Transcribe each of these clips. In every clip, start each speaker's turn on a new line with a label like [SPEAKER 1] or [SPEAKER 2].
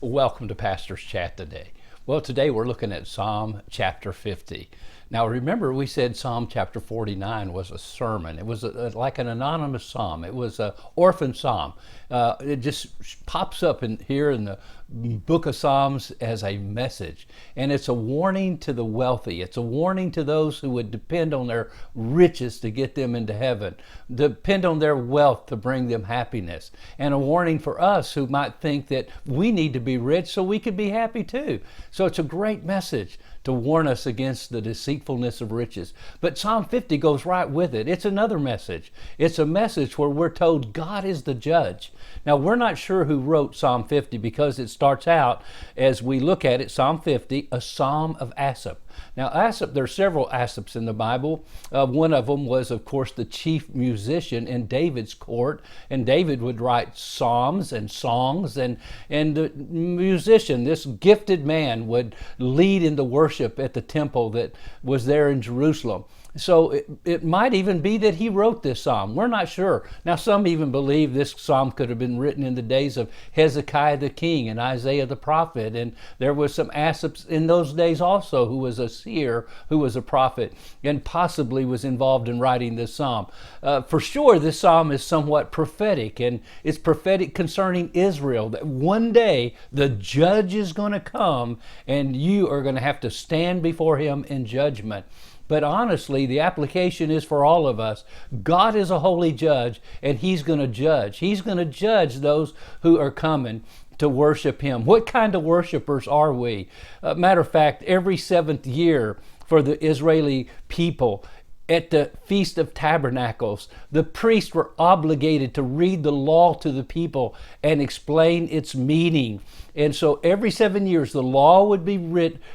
[SPEAKER 1] Welcome to Pastor's Chat today. Well, today we're looking at Psalm chapter 50. Now, remember, we said Psalm chapter 49 was a sermon. It was like an anonymous psalm. It was an orphan psalm. It just pops up here in the book of Psalms as a message. And it's a warning to the wealthy. It's a warning to those who would depend on their riches to get them into heaven, depend on their wealth to bring them happiness. And a warning for us who might think that we need to be rich so we could be happy too. So it's a great message to warn us against the deceitfulness of riches. But Psalm 50 goes right with it. It's another message. It's a message where we're told God is the judge. Now, we're not sure who wrote Psalm 50 because it starts out, as we look at it, Psalm 50, a psalm of Asaph. Now, Asaph, there are several Asaphs in the Bible. One of them was, of course, the chief musician in David's court. And David would write psalms and songs. And the musician, this gifted man, would lead in the worship at the temple that was there in Jerusalem. So it might even be that he wrote this psalm. We're not sure. Now, some even believe this psalm could have been written in the days of Hezekiah the king and Isaiah the prophet. And there was some Asaphs in those days also who was a seer, who was a prophet, and possibly was involved in writing this psalm. For sure, this psalm is somewhat prophetic, and it's prophetic concerning Israel, that one day the judge is going to come and you are going to have to stand before him in judgment. But honestly, the application is for all of us. God is a holy judge, and he's going to judge. He's going to judge those who are coming to worship him. What kind of worshipers are we? Matter of fact, every seventh year for the Israeli people, at the Feast of Tabernacles, the priests were obligated to read the law to the people and explain its meaning. And so every 7 years, the law would be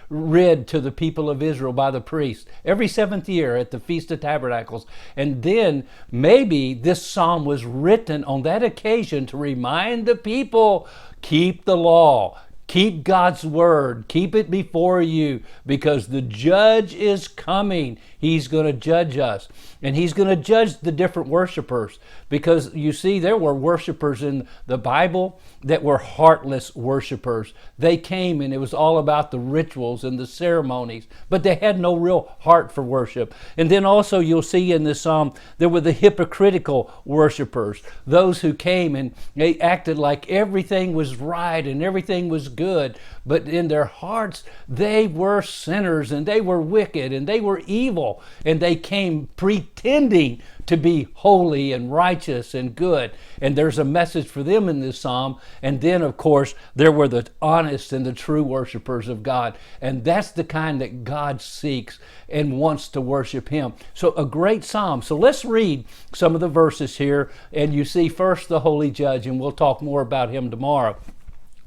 [SPEAKER 1] read to the people of Israel by the priest. Every seventh year at the Feast of Tabernacles. And then maybe this psalm was written on that occasion to remind the people, keep the law. Keep God's word. Keep it before you, because the judge is coming. He's going to judge us. And he's going to judge the different worshipers. Because you see, there were worshipers in the Bible that were heartless worshipers. They came and it was all about the rituals and the ceremonies, but they had no real heart for worship. And then also you'll see in this psalm, there were the hypocritical worshipers, those who came and they acted like everything was right and everything was good, but in their hearts they were sinners and they were wicked and they were evil, and they came pretending to be holy and righteous and good. And there's a message for them in this psalm. And then, of course, there were the honest and the true worshipers of God. And that's the kind that God seeks and wants to worship him. So a great psalm. So let's read some of the verses here. And you see first the holy judge, and we'll talk more about him tomorrow.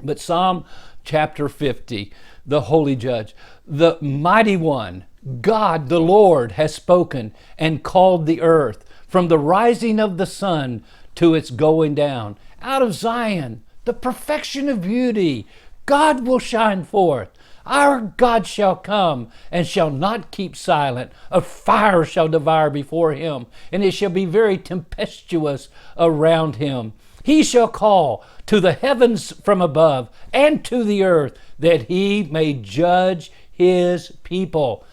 [SPEAKER 1] But Psalm chapter 50, the holy judge, the mighty one, God the Lord has spoken and called the earth from the rising of the sun to its going down. Out of Zion, the perfection of beauty, God will shine forth. Our God shall come and shall not keep silent. A fire shall devour before him, and it shall be very tempestuous around him. He shall call to the heavens from above and to the earth, that he may judge his people.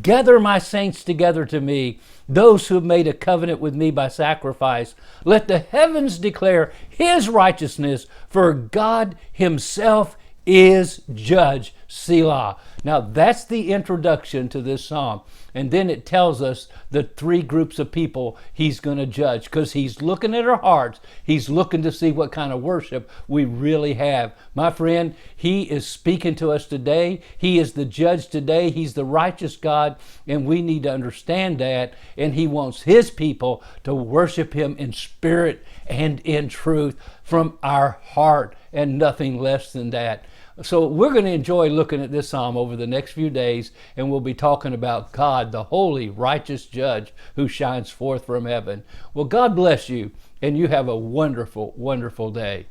[SPEAKER 1] Gather my saints together to me, those who have made a covenant with me by sacrifice. Let the heavens declare his righteousness, for God himself is judge. Selah. Now that's the introduction to this psalm. And then it tells us the three groups of people he's going to judge, because he's looking at our hearts. He's looking to see what kind of worship we really have. My friend, he is speaking to us today. He is the judge today. He's the righteous God, and we need to understand that. And he wants his people to worship him in spirit and in truth from our heart, and nothing less than that. So we're going to enjoy looking at this psalm over the next few days, and we'll be talking about God, the holy, righteous judge who shines forth from heaven. Well, God bless you, and you have a wonderful, wonderful day.